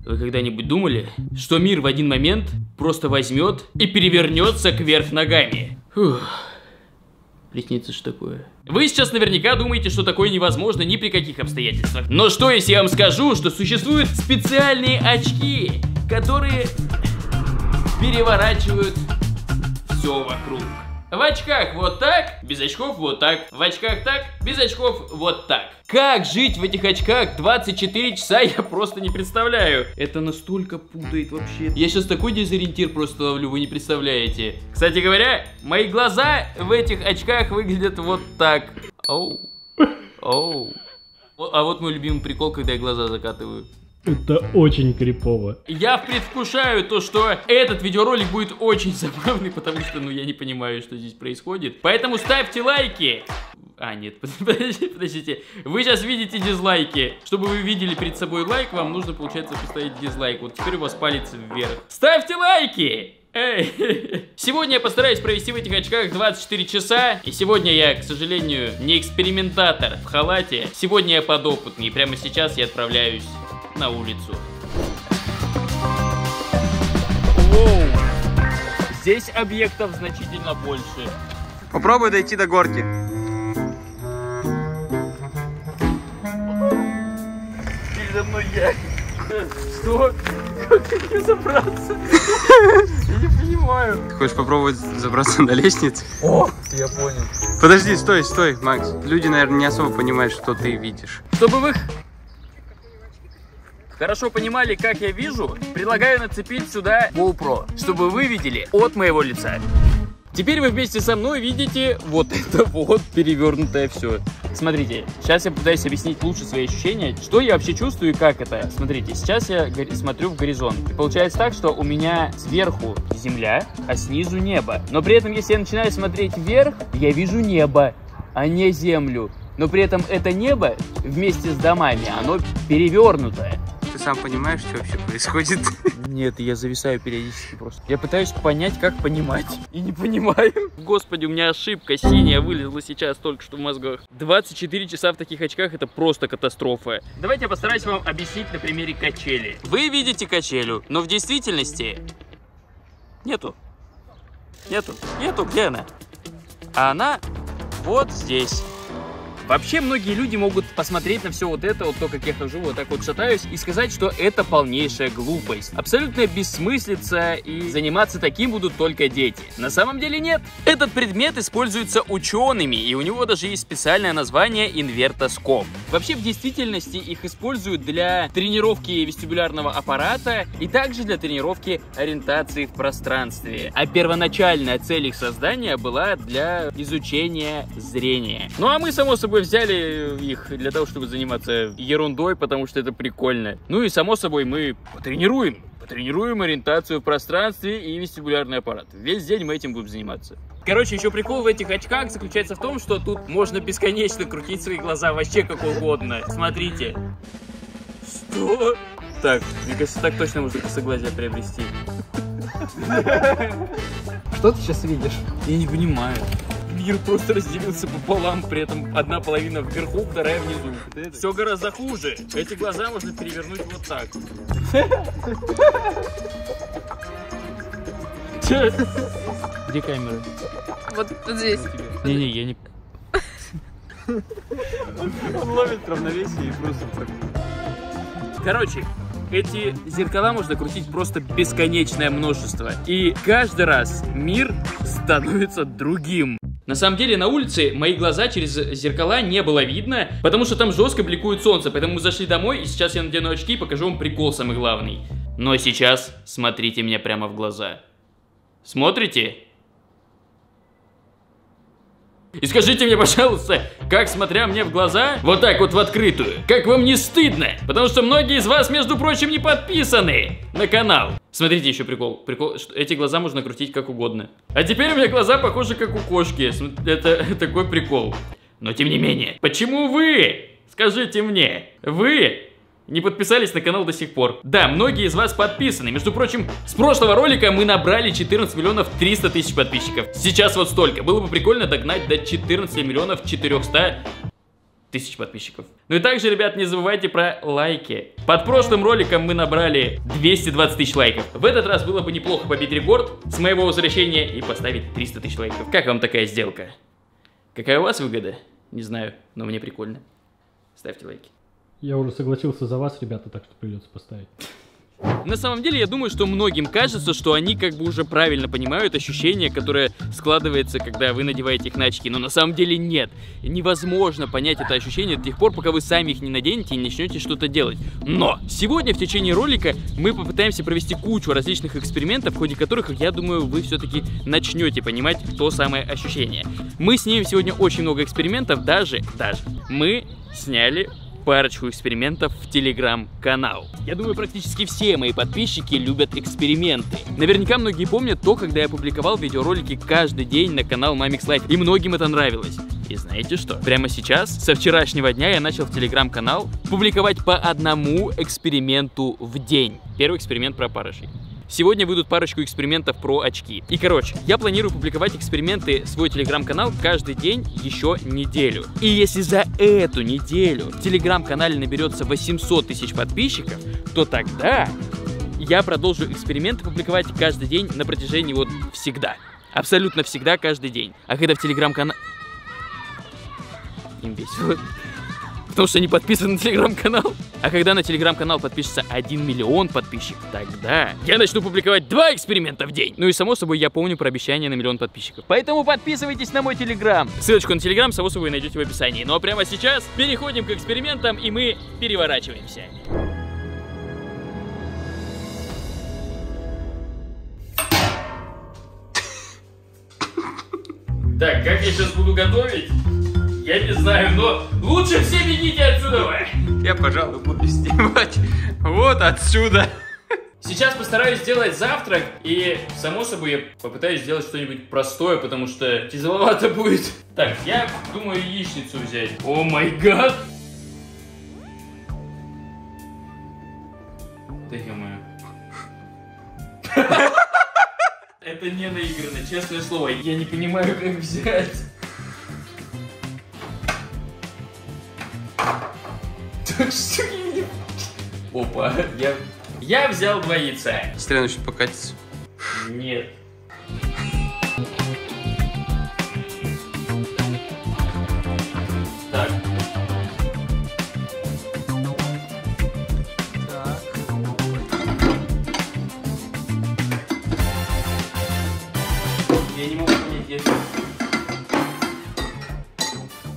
Вы когда-нибудь думали, что мир в один момент просто возьмет и перевернется кверх ногами? Фух. Приснится ж такое. Вы сейчас наверняка думаете, что такое невозможно ни при каких обстоятельствах. Но что, если я вам скажу, что существуют специальные очки, которые переворачивают все вокруг? В очках вот так, без очков вот так. В очках так, без очков вот так. Как жить в этих очках 24 часа, я просто не представляю. Это настолько путает вообще. Я сейчас такой дезориентир просто ловлю, вы не представляете. Кстати говоря, мои глаза в этих очках выглядят вот так. Оу. Оу. А вот мой любимый прикол, когда я глаза закатываю. Это очень крипово. Я предвкушаю то, что этот видеоролик будет очень забавный, потому что, ну, я не понимаю, что здесь происходит. Поэтому ставьте лайки. А, нет, подождите. Вы сейчас видите дизлайки. Чтобы вы видели перед собой лайк, вам нужно, получается, поставить дизлайк. Вот теперь у вас палец вверх. Ставьте лайки! Эй. Сегодня я постараюсь провести в этих очках 24 часа. И сегодня я, к сожалению, не экспериментатор в халате. Сегодня я подопытный. И прямо сейчас я отправляюсь на улицу. Воу. Здесь объектов значительно больше. Попробуй дойти до горки. Передо мной я. Что? Как мне забраться? Я не понимаю. Ты хочешь попробовать забраться на лестницу? О, я понял. Подожди, стой, Макс. Люди, наверное, не особо понимают, что ты видишь. Чтобы вы хорошо понимали, как я вижу, предлагаю нацепить сюда GoPro, чтобы вы видели от моего лица. Теперь вы вместе со мной видите вот это вот перевернутое все. Смотрите, сейчас я пытаюсь объяснить лучше свои ощущения, что я вообще чувствую и как это. Смотрите, сейчас я смотрю в горизонт. И получается так, что у меня сверху земля, а снизу небо. Но при этом, если я начинаю смотреть вверх, я вижу небо, а не землю. Но при этом это небо вместе с домами, оно перевернутое. Ты сам понимаешь, что вообще происходит? Нет, я зависаю периодически просто. Я пытаюсь понять, как понимать. И не понимаю. Господи, у меня ошибка синяя вылезла сейчас только что в мозгах. 24 часа в таких очках — это просто катастрофа. Давайте я постараюсь вам объяснить на примере качели. Вы видите качелю, но в действительности нету. Нету, где она? А она вот здесь. Вообще, многие люди могут посмотреть на все вот это, вот то, как я хожу, вот так вот шатаюсь, и сказать, что это полнейшая глупость. Абсолютная бессмыслица, и заниматься таким будут только дети. На самом деле нет. Этот предмет используется учеными, и у него даже есть специальное название инвертоскоп. Вообще, в действительности их используют для тренировки вестибулярного аппарата и также для тренировки ориентации в пространстве. А первоначальная цель их создания была для изучения зрения. Ну а мы, само собой, взяли их для того, чтобы заниматься ерундой, потому что это прикольно. Ну и, само собой, мы потренируем ориентацию в пространстве и вестибулярный аппарат. Весь день мы этим будем заниматься. Короче, еще прикол в этих очках заключается в том, что тут можно бесконечно крутить свои глаза вообще как угодно. Смотрите. Что? Так, мне кажется, так точно можно косоглазие приобрести. Что ты сейчас видишь? Я не понимаю. Мир просто разделился пополам, при этом одна половина вверху, вторая внизу. Все гораздо хуже. Эти глаза можно перевернуть вот так. Где камера? Вот здесь. Не-не, я не... Он ловит равновесие и просто так. Короче, эти зеркала можно крутить просто бесконечное множество. И каждый раз мир становится другим. На самом деле на улице мои глаза через зеркала не было видно, потому что там жестко бликует солнце. Поэтому мы зашли домой, и сейчас я надену очки и покажу вам прикол самый главный. Но сейчас смотрите мне прямо в глаза. Смотрите? И скажите мне, пожалуйста, как, смотря мне в глаза, вот так вот в открытую, как вам не стыдно? Потому что многие из вас, между прочим, не подписаны на канал. Смотрите еще прикол. Что эти глаза можно крутить как угодно. А теперь у меня глаза похожи как у кошки. Это такой прикол. Но тем не менее, почему вы, скажите мне, вы не подписались на канал до сих пор? Да, многие из вас подписаны. Между прочим, с прошлого ролика мы набрали 14 миллионов 300 тысяч подписчиков. Сейчас вот столько. Было бы прикольно догнать до 14 миллионов 400... тысяч подписчиков. Ну и также, ребят, не забывайте про лайки. Под прошлым роликом мы набрали 220 тысяч лайков. В этот раз было бы неплохо побить рекорд с моего возвращения и поставить 300 тысяч лайков. Как вам такая сделка? Какая у вас выгода? Не знаю, но мне прикольно. Ставьте лайки. Я уже согласился за вас, ребята, так что придется поставить. На самом деле, я думаю, что многим кажется, что они как бы уже правильно понимают ощущение, которое складывается, когда вы надеваете их на очки. Но на самом деле нет. Невозможно понять это ощущение до тех пор, пока вы сами их не наденете и не начнете что-то делать. Но сегодня в течение ролика мы попытаемся провести кучу различных экспериментов, в ходе которых, я думаю, вы все-таки начнете понимать то самое ощущение. Мы снимем сегодня очень много экспериментов, даже мы сняли парочку экспериментов в телеграм-канал. Я думаю, практически все мои подписчики любят эксперименты. Наверняка многие помнят то, когда я публиковал видеоролики каждый день на канал Mamics Life, и многим это нравилось. И знаете что? Прямо сейчас, со вчерашнего дня, я начал в телеграм-канал публиковать по одному эксперименту в день. Первый эксперимент про опарышей. Сегодня выйдут парочку экспериментов про очки. И, короче, я планирую публиковать эксперименты в свой телеграм-канал каждый день еще неделю. И если за эту неделю в телеграм-канале наберется 800 тысяч подписчиков, то тогда я продолжу эксперименты публиковать каждый день на протяжении вот всегда. Абсолютно всегда, каждый день. А когда в телеграм-канал... Им весело. Потому что они подписаны на телеграм-канал. А когда на телеграм-канал подпишется 1 миллион подписчиков, тогда я начну публиковать 2 эксперимента в день. Ну и само собой я помню про обещание на 1 миллион подписчиков. Поэтому подписывайтесь на мой телеграм. Ссылочку на телеграм, само собой, найдете в описании. Ну а прямо сейчас переходим к экспериментам, и мы переворачиваемся. Так, как я сейчас буду готовить? Я не знаю, но лучше все бегите отсюда! Я, пожалуй, буду снимать вот отсюда. Сейчас постараюсь сделать завтрак, и, само собой, я попытаюсь сделать что-нибудь простое, потому что тяжеловато будет. Так, я думаю яичницу взять. О май гад! Да ё-моё. Это не наигранно, честное слово. Я не понимаю, как взять. Опа, я взял 2 яйца. Стрелы начнут покатиться. Нет. Так. Я не могу понять, я...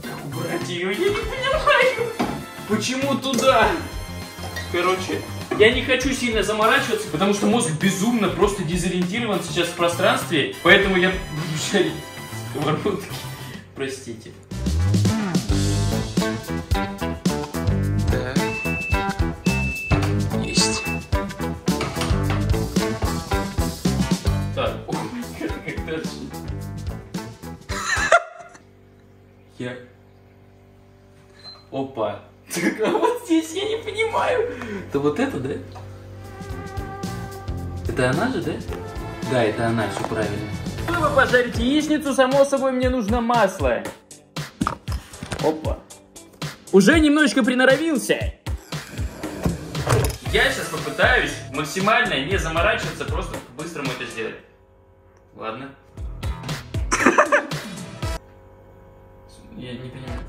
Как убрать ее? Я не понимаю. Почему туда? Короче, я не хочу сильно заморачиваться, потому что мозг безумно просто дезориентирован сейчас в пространстве, поэтому я буду шарить сковородки. Простите. Да. Есть. Так, как дальше? Я... Опа. Так, а вот здесь я не понимаю. Это вот это, да? Это она же, да? Да, это она, все правильно. Чтобы пожарить яичницу, само собой, мне нужно масло. Опа. Уже немножечко приноровился. Я сейчас попытаюсь максимально не заморачиваться, просто по-быстрому это сделать. Ладно. Я не понимаю.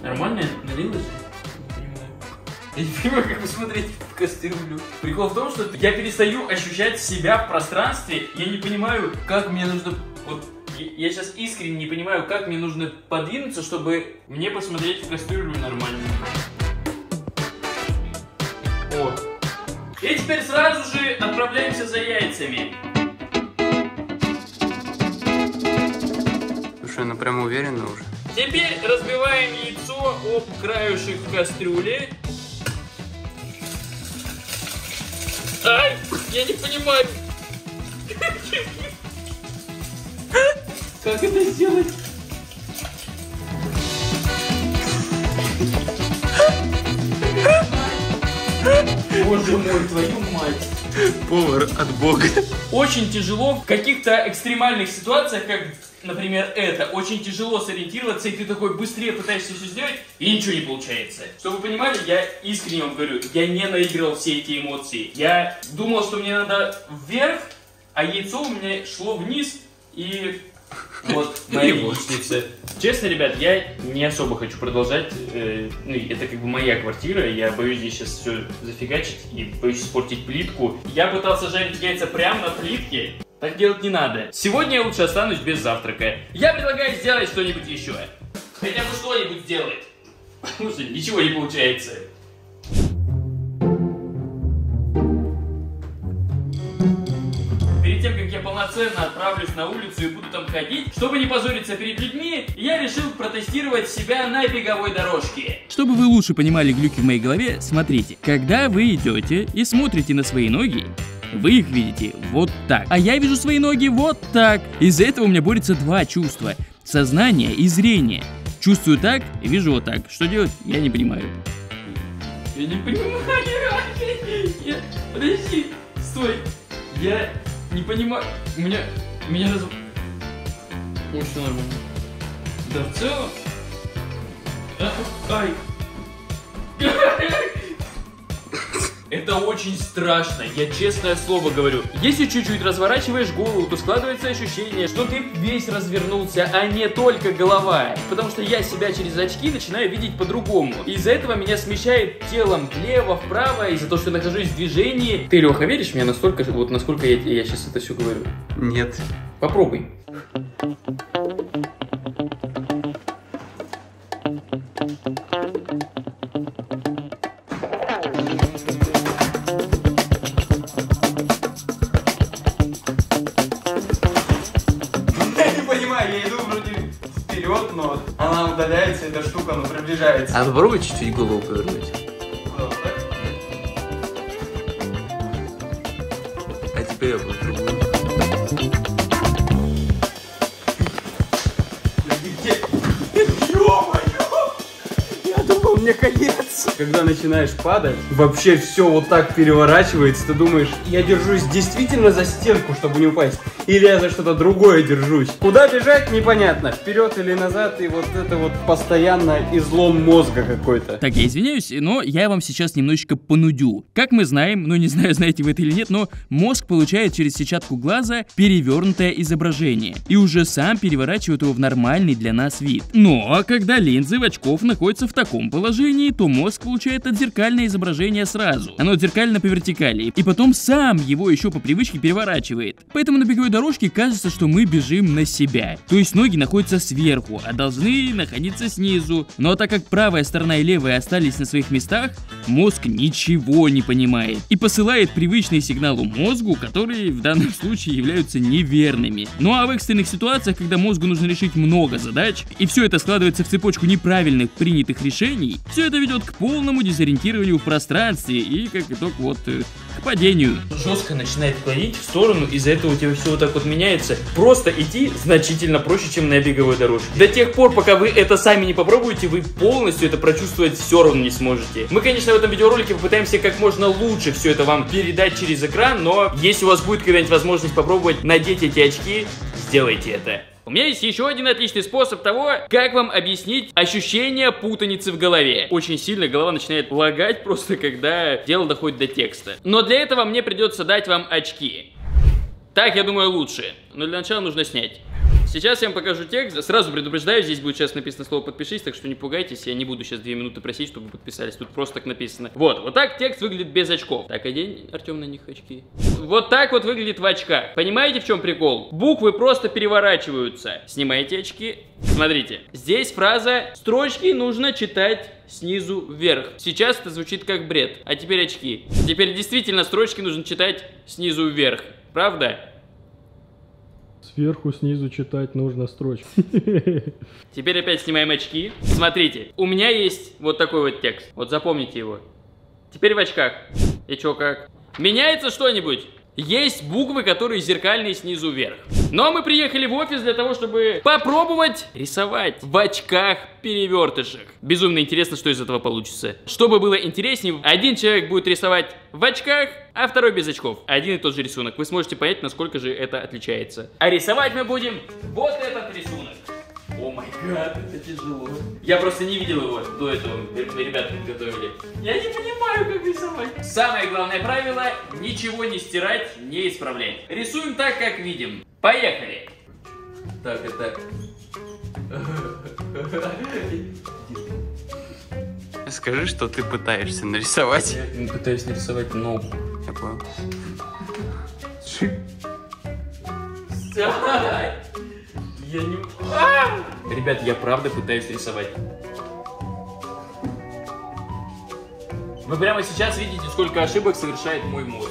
Нормально налилось? Я не понимаю, как посмотреть в кастрюлю. Прикол в том, что я перестаю ощущать себя в пространстве. Я не понимаю, как мне нужно... Вот, я сейчас искренне не понимаю, как мне нужно подвинуться, чтобы мне посмотреть в кастрюлю нормально. О. И теперь сразу же отправляемся за яйцами. Слушай, ну прям уверенно уже. Теперь разбиваем яйцо об краюшек кастрюли. Ай, я не понимаю. Как это сделать? Боже мой, твою мать. Повар от бога. Очень тяжело в каких-то экстремальных ситуациях, как например, это, очень тяжело сориентироваться, и ты такой быстрее пытаешься все сделать, и ничего не получается. Чтобы вы понимали, я искренне вам говорю, я не наигрывал все эти эмоции. Я думал, что мне надо вверх, а яйцо у меня шло вниз, и вот моя яичница. Честно, ребят, я не особо хочу продолжать. Ну, это как бы моя квартира, я боюсь здесь сейчас все зафигачить и боюсь испортить плитку. Я пытался жарить яйца прямо на плитке. Так делать не надо. Сегодня я лучше останусь без завтрака. Я предлагаю сделать что-нибудь еще. Хотя бы что-нибудь сделать. Слушай, ничего не получается. Перед тем, как я полноценно отправлюсь на улицу и буду там ходить, чтобы не позориться перед людьми, я решил протестировать себя на беговой дорожке. Чтобы вы лучше понимали глюки в моей голове, смотрите. Когда вы идете и смотрите на свои ноги, вы их видите вот так. А я вижу свои ноги вот так. Из-за этого у меня борются два чувства. Сознание и зрение. Чувствую так и вижу вот так. Что делать, я не понимаю. Я не понимаю. Подожди. Стой. Я не понимаю. Меня раз... Ну, все нормально. Да, в целом... Ай. Это очень страшно, я честное слово говорю. Если чуть-чуть разворачиваешь голову, то складывается ощущение, что ты весь развернулся, а не только голова. Потому что я себя через очки начинаю видеть по-другому. Из-за этого меня смещает телом влево, вправо, из-за того, что я нахожусь в движении. Ты, Леха, веришь в меня настолько, вот насколько я сейчас это все говорю? Нет. Попробуй. Я иду вроде вперед, но она удаляется, эта штука, она приближается. А попробуй чуть-чуть голову повернуть. Вот так? А теперь я буду другую. Я думал, мне конец. Когда начинаешь падать, вообще все вот так переворачивается, ты думаешь, я держусь действительно за стенку, чтобы не упасть, или я за что-то другое держусь. Куда бежать, непонятно, вперед или назад, и вот это вот постоянно излом мозга какой-то. Так, я извиняюсь, но я вам сейчас немножечко понудю. Как мы знаем, ну не знаю, знаете вы это или нет, но мозг получает через сетчатку глаза перевернутое изображение и уже сам переворачивает его в нормальный для нас вид. Но когда линзы в очков находятся в таком положении, то мозг получает отзеркальное изображение сразу. Оно отзеркально по вертикали, и потом сам его еще по привычке переворачивает. Поэтому на беговой дорожке кажется, что мы бежим на себя. То есть ноги находятся сверху, а должны находиться снизу. Но так как правая сторона и левая остались на своих местах, мозг ничего не понимает и посылает привычные сигналы мозгу, которые в данном случае являются неверными. Ну а в экстренных ситуациях, когда мозгу нужно решить много задач, и все это складывается в цепочку неправильных принятых решений, все это ведет к полному дезориентированию в пространстве и, как итог, вот, к падению. Жестко начинает клонить в сторону, из-за этого у тебя все вот так вот меняется. Просто идти значительно проще, чем на беговой дорожке. До тех пор, пока вы это сами не попробуете, вы полностью это прочувствовать все равно не сможете. Мы, конечно, в этом видеоролике попытаемся как можно лучше все это вам передать через экран, но если у вас будет когда-нибудь возможность попробовать надеть эти очки, сделайте это. У меня есть еще один отличный способ того, как вам объяснить ощущение путаницы в голове. Очень сильно голова начинает лагать просто, когда дело доходит до текста. Но для этого мне придется дать вам очки. Так, я думаю, лучше. Но для начала нужно снять. Сейчас я вам покажу текст. Сразу предупреждаю, здесь будет сейчас написано слово «подпишись», так что не пугайтесь. Я не буду сейчас 2 минуты просить, чтобы вы подписались. Тут просто так написано. Вот так текст выглядит без очков. Так, одень, Артем, на них очки. Вот так вот выглядит в очках. Понимаете, в чем прикол? Буквы просто переворачиваются. Снимайте очки. Смотрите. Здесь фраза «строчки нужно читать снизу вверх». Сейчас это звучит как бред. А теперь очки. Теперь действительно строчки нужно читать снизу вверх. Правда? Сверху, снизу читать нужно строчки. Теперь опять снимаем очки. Смотрите, у меня есть вот такой вот текст. Вот запомните его. Теперь в очках. И чё, как? Меняется что-нибудь? Есть буквы, которые зеркальные снизу вверх. Но мы приехали в офис для того, чтобы попробовать рисовать в очках-перевертышах. Безумно интересно, что из этого получится. Чтобы было интереснее, один человек будет рисовать в очках, а второй без очков. Один и тот же рисунок. Вы сможете понять, насколько же это отличается. А рисовать мы будем вот этот рисунок. О май гад, это тяжело. Я просто не видел его до этого, ребята подготовили. Я не понимаю, как рисовать. Самое главное правило — ничего не стирать, не исправлять. Рисуем так, как видим. Поехали. Так, это... Скажи, что ты пытаешься нарисовать. Я пытаюсь нарисовать ногу. Я понял. Я не... Ребят, я правда пытаюсь рисовать. Вы прямо сейчас видите, сколько ошибок совершает мой мозг.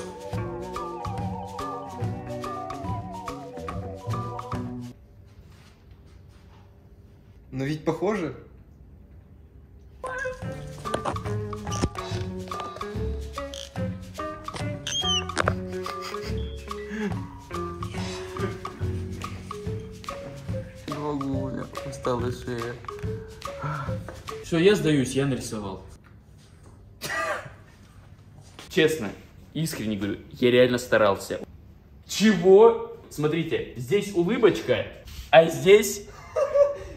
Но ведь похоже. Не могу, у меня устала шея. Все, я сдаюсь, я нарисовал. Честно, искренне говорю, я реально старался. Чего? Смотрите, здесь улыбочка, а здесь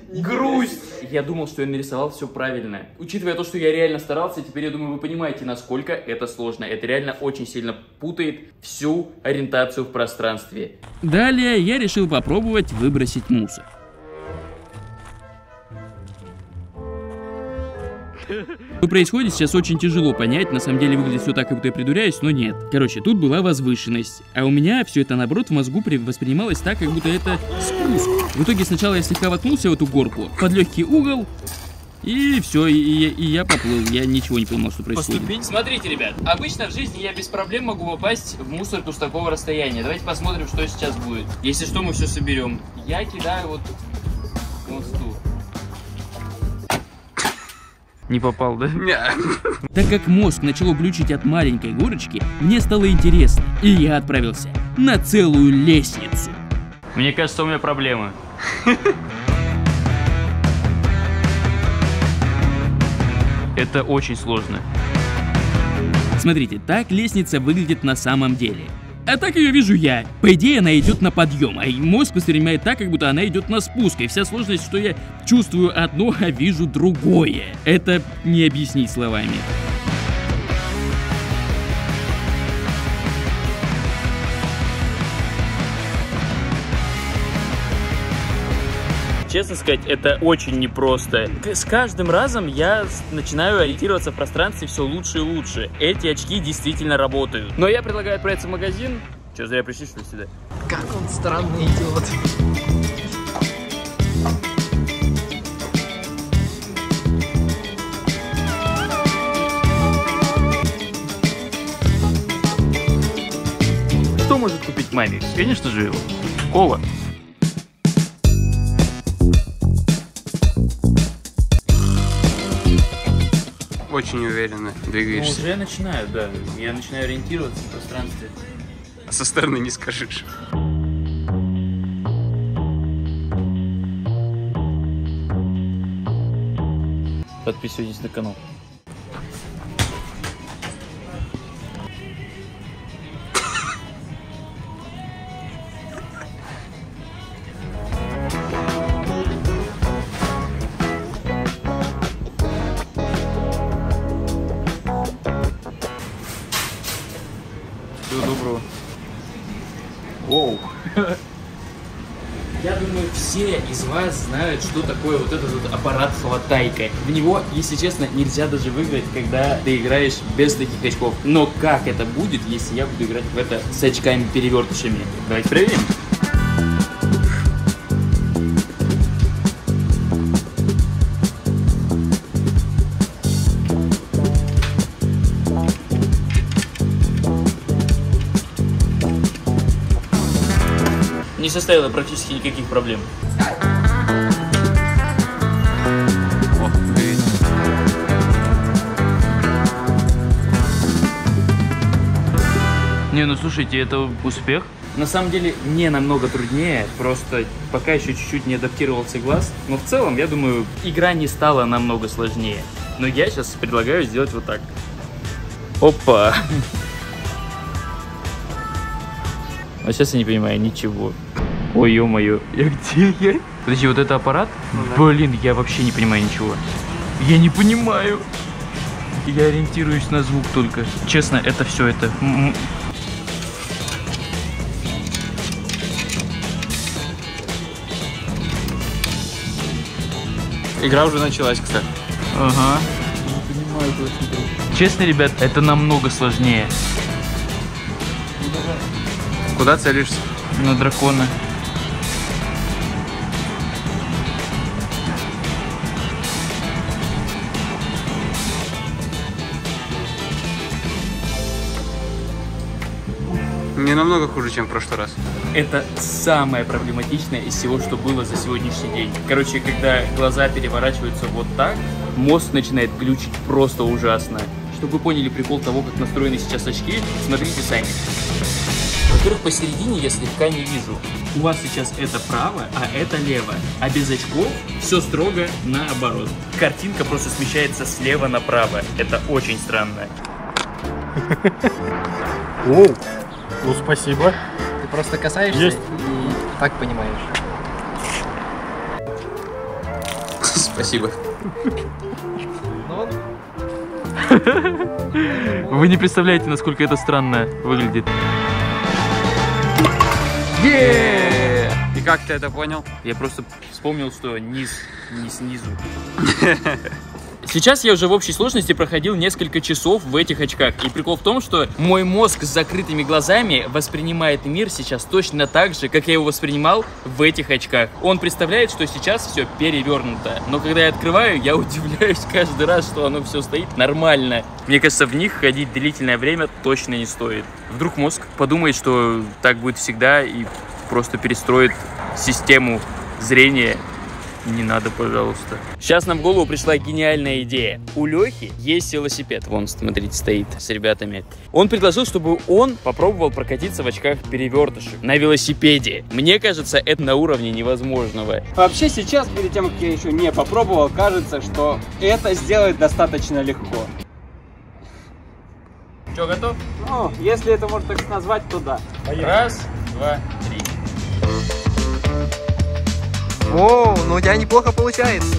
грусть. Я думал, что я нарисовал все правильно. Учитывая то, что я реально старался, теперь я думаю, вы понимаете, насколько это сложно. Это реально очень сильно путает всю ориентацию в пространстве. Далее я решил попробовать выбросить мусор. Что происходит, сейчас очень тяжело понять, на самом деле выглядит все так, как будто я придуряюсь, но нет. Короче, тут была возвышенность, а у меня все это наоборот в мозгу воспринималось так, как будто это спуск. В итоге сначала я слегка воткнулся в эту горку, под легкий угол, и все, и я поплыл, я ничего не понимал, что происходит. Смотрите, ребят, обычно в жизни я без проблем могу попасть в мусорку с такого расстояния. Давайте посмотрим, что сейчас будет. Если что, мы все соберем. Я кидаю вот тут. Не попал, да? Так как мозг начало глючить от маленькой горочки, мне стало интересно, и я отправился на целую лестницу. Мне кажется, у меня проблемы. Это очень сложно. Смотрите, так лестница выглядит на самом деле. А так ее вижу я. По идее, она идет на подъем, а мозг воспринимает так, как будто она идет на спуск. И вся сложность, что я чувствую одно, а вижу другое. Это не объяснить словами. Честно сказать, это очень непросто. С каждым разом я начинаю ориентироваться в пространстве все лучше и лучше. Эти очки действительно работают. Но я предлагаю отправиться в магазин. Че, зря пришли, что ли, сюда? Как он странный идиот. Что может купить маме? Конечно же, кола. Очень уверенно двигаешься. Уже я начинаю, да. Я начинаю ориентироваться в пространстве. А со стороны не скажешь. Подписывайтесь на канал. Всего доброго. Воу. Я думаю, все из вас знают, что такое вот этот вот аппарат хватайка. В него, если честно, нельзя даже выиграть, когда ты играешь без таких очков. Но как это будет, если я буду играть в это с очками-перевертышами? Давайте проверим. Не составило практически никаких проблем. Не, Не, ну слушайте, это успех. На самом деле не намного труднее, просто пока еще чуть-чуть не адаптировался глаз. Но в целом, я думаю, игра не стала намного сложнее. Но я сейчас предлагаю сделать вот так. Опа! А сейчас я не понимаю ничего. Ой, ё-моё, где я? Подожди, вот это аппарат? Блин, я вообще не понимаю ничего. Я не понимаю. Я ориентируюсь на звук только. Честно, это все это. Игра уже началась, кстати. Ага. Не понимаю, честно, ребят, это намного сложнее. Куда целишься? На дракона. Не намного хуже, чем в прошлый раз. Это самое проблематичное из всего, что было за сегодняшний день. Короче, когда глаза переворачиваются вот так, мозг начинает глючить просто ужасно. Чтобы вы поняли прикол того, как настроены сейчас очки, смотрите сами. Во-первых, посередине я слегка не вижу. У вас сейчас это право, а это лево. А без очков все строго наоборот. Картинка просто смещается слева направо. Это очень странно. Оу, ну спасибо. Ты просто касаешься Есть. и так понимаешь. Спасибо. Ну, Вы не представляете, насколько это странно выглядит. И как ты это понял? Я просто вспомнил, что низ не снизу. Сейчас я уже в общей сложности проходил несколько часов в этих очках. И прикол в том, что мой мозг с закрытыми глазами воспринимает мир сейчас точно так же, как я его воспринимал в этих очках. Он представляет, что сейчас все перевернуто. Но когда я открываю, я удивляюсь каждый раз, что оно все стоит нормально. Мне кажется, в них ходить длительное время точно не стоит. Вдруг мозг подумает, что так будет всегда и просто перестроит систему зрения. Не надо, пожалуйста. Сейчас нам в голову пришла гениальная идея. У Лехи есть велосипед. Вон, смотрите, стоит с ребятами. Он предложил, чтобы он попробовал прокатиться в очках перевертышек на велосипеде. Мне кажется, это на уровне невозможного. Вообще сейчас, перед тем, как я еще не попробовал, кажется, что это сделать достаточно легко. Че, готов? Ну, если это можно так назвать, то да. Раз, два, три. о, ну у тебя неплохо получается.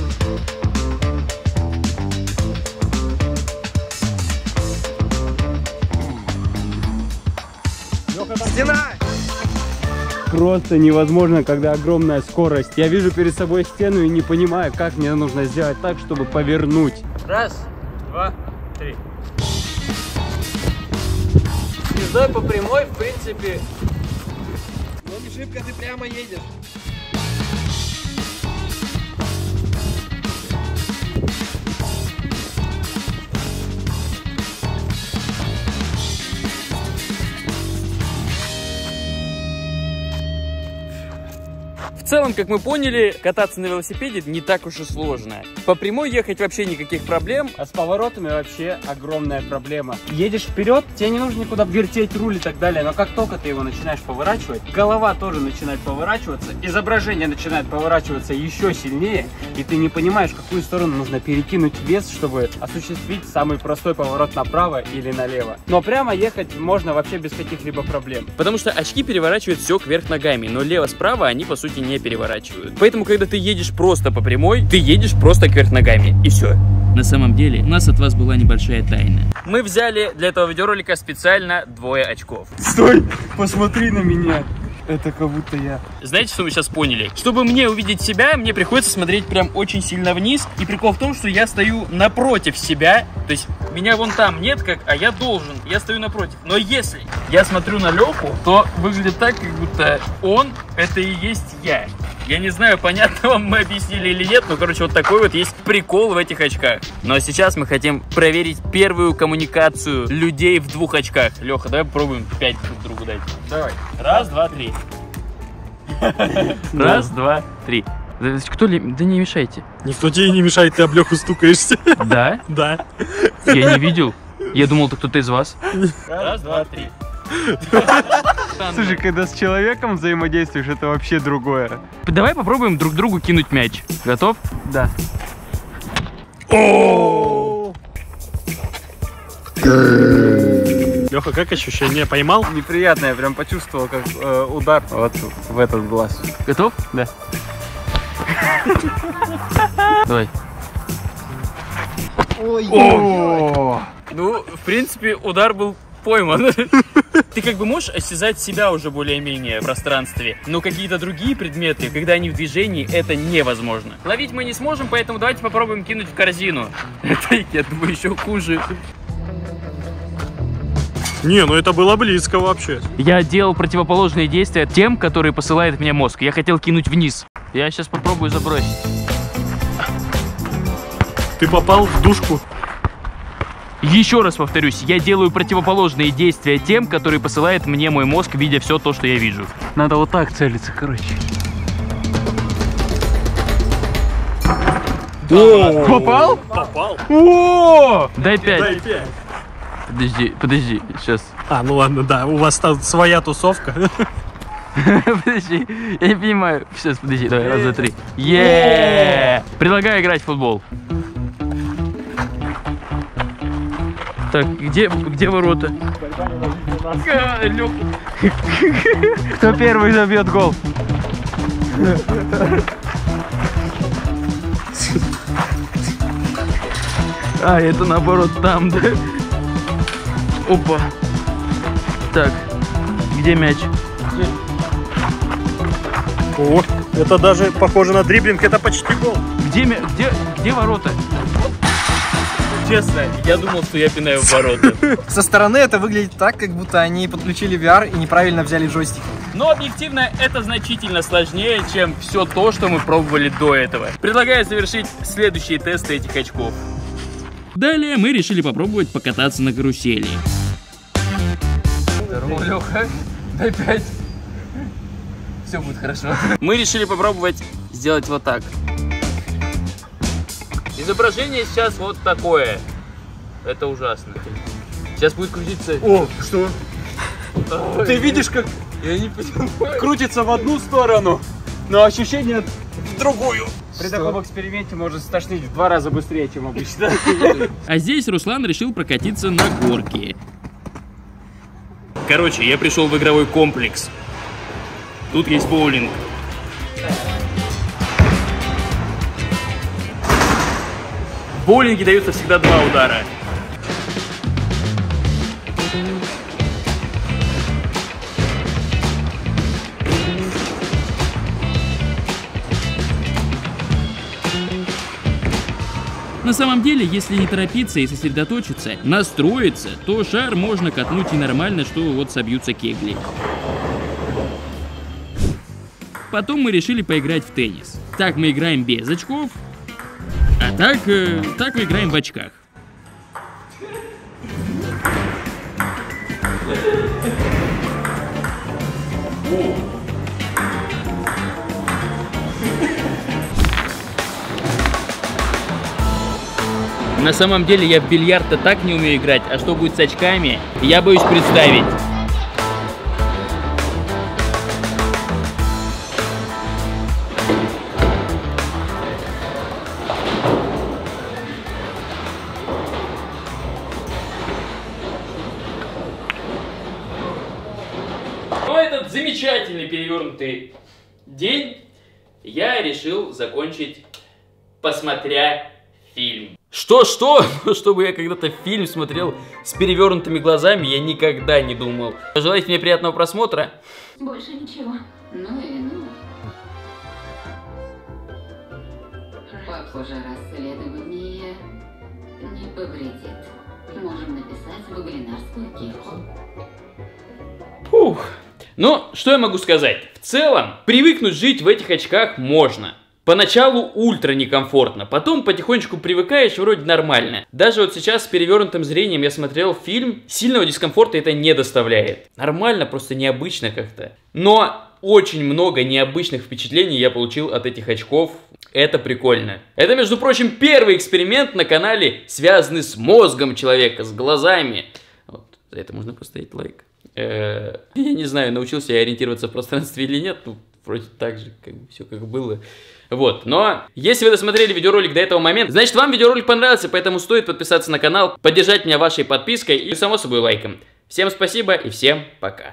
Стена! Просто невозможно, когда огромная скорость. Я вижу перед собой стену и не понимаю, как мне нужно сделать так, чтобы повернуть. Раз, два, три. Езжай по прямой, в принципе. Ну не шибко, ты прямо едешь. В целом, как мы поняли, кататься на велосипеде не так уж и сложно. По прямой ехать вообще никаких проблем. А с поворотами вообще огромная проблема. Едешь вперед, тебе не нужно никуда вертеть руль и так далее, но как только ты его начинаешь поворачивать, голова тоже начинает поворачиваться, изображение начинает поворачиваться еще сильнее, и ты не понимаешь, в какую сторону нужно перекинуть вес, чтобы осуществить самый простой поворот направо или налево. Но прямо ехать можно вообще без каких-либо проблем. Потому что очки переворачивают все кверх ногами, но лево-справа они, по сути, не переворачивают. Поэтому, когда ты едешь просто по прямой, ты едешь просто кверх ногами, и все. На самом деле, у нас от вас была небольшая тайна. Мы взяли для этого видеоролика специально 2 очков. Стой! Посмотри на меня! Это как будто я. Знаете, что мы сейчас поняли? Чтобы мне увидеть себя, мне приходится смотреть прям очень сильно вниз. И прикол в том, что я стою напротив себя. То есть меня вон там нет, а я должен. Я стою напротив. Но если я смотрю на Леху, то выглядит так, как будто он это и есть я. Я не знаю, понятно вам мы объяснили или нет, но, короче, вот такой вот есть прикол в этих очках. Но сейчас мы хотим проверить первую коммуникацию людей в 2 очках. Леха, давай попробуем 5 друг другу дать. Давай. Раз, два, три. Раз, два, три. Кто ли? Да не мешайте. Никто тебе не мешает, ты об Леху стукаешься. Да? Да. Я не видел. Я думал, это кто-то из вас. Раз, два, три. Слушай, когда с человеком взаимодействуешь, это вообще другое. Давай попробуем друг другу кинуть мяч. Готов? Да. Леха, как ощущение? Поймал? Неприятно, я прям почувствовал, как удар вот в этот глаз. Готов? Да. Давай. О! Ну, в принципе, удар был пойман. Ты как бы можешь осязать себя уже более-менее в пространстве, но какие-то другие предметы, когда они в движении, это невозможно. Ловить мы не сможем, поэтому давайте попробуем кинуть в корзину. Это, я думаю, еще хуже. Не, ну это было близко вообще. Я делал противоположные действия тем, которые посылает мне мозг. Я хотел кинуть вниз. Я сейчас попробую забросить. Ты попал в душку. Еще раз повторюсь, я делаю противоположные действия тем, которые посылает мне мой мозг, видя все то, что я вижу. Надо вот так целиться, короче. Попал? Попал. О! Дай 5. Дай 5. Подожди, сейчас. А, ну ладно, да, у вас там своя тусовка. Подожди, я не понимаю. Сейчас, подожди, давай, раз, два, три. Еее! Предлагаю играть в футбол. Так, где ворота? Кто первый забьет гол? А, это наоборот там, да? Опа. Так, где мяч? О, это даже похоже на дриблинг, это почти гол. Где ворота? Честно, я думал, что я пинаю в ворота. Со стороны это выглядит так, как будто они подключили VR и неправильно взяли джойстик. Но объективно это значительно сложнее, чем все то, что мы пробовали до этого. Предлагаю завершить следующие тесты этих очков. Далее мы решили попробовать покататься на карусели. Здорово, Леха. Дай 5. Все будет хорошо. Мы решили попробовать сделать вот так. Изображение сейчас вот такое. Это ужасно. Сейчас будет крутиться. О, что? Ты видишь, как Я не понимаю. крутится в одну сторону, но ощущение в другую. При таком эксперименте может стошнить в 2 раза быстрее, чем обычно. А здесь Руслан решил прокатиться на горке. Короче, я пришел в игровой комплекс. Тут есть боулинг. В боулинге даются всегда 2 удара. На самом деле, если не торопиться и сосредоточиться, настроиться, то шар можно катнуть и нормально, что вот собьются кегли. Потом мы решили поиграть в теннис. Так мы играем без очков, а так мы играем в очках. На самом деле я в бильярд-то так не умею играть, а что будет с очками, я боюсь представить. Но этот замечательный перевернутый день я решил закончить, посмотря фильм. Что-что? Чтобы я когда-то фильм смотрел с перевернутыми глазами, я никогда не думал. Пожелайте мне приятного просмотра. Больше ничего. Ну и ну. Похоже, расследование не повредит. Можем написать в углинарскую кирку. Фух. Ну, что я могу сказать? В целом, привыкнуть жить в этих очках можно. Поначалу ультра некомфортно, потом потихонечку привыкаешь, вроде нормально. Даже вот сейчас с перевернутым зрением я смотрел фильм, сильного дискомфорта это не доставляет. Нормально, просто необычно как-то. Но очень много необычных впечатлений я получил от этих очков. Это прикольно. Это, между прочим, первый эксперимент на канале, связанный с мозгом человека, с глазами. Вот, за это можно поставить лайк. Я не знаю, научился я ориентироваться в пространстве или нет. Ну, вроде так же, как бы, все как было. Вот, но если вы досмотрели видеоролик до этого момента, значит вам видеоролик понравился, поэтому стоит подписаться на канал, поддержать меня вашей подпиской и, само собой, лайком. Всем спасибо и всем пока.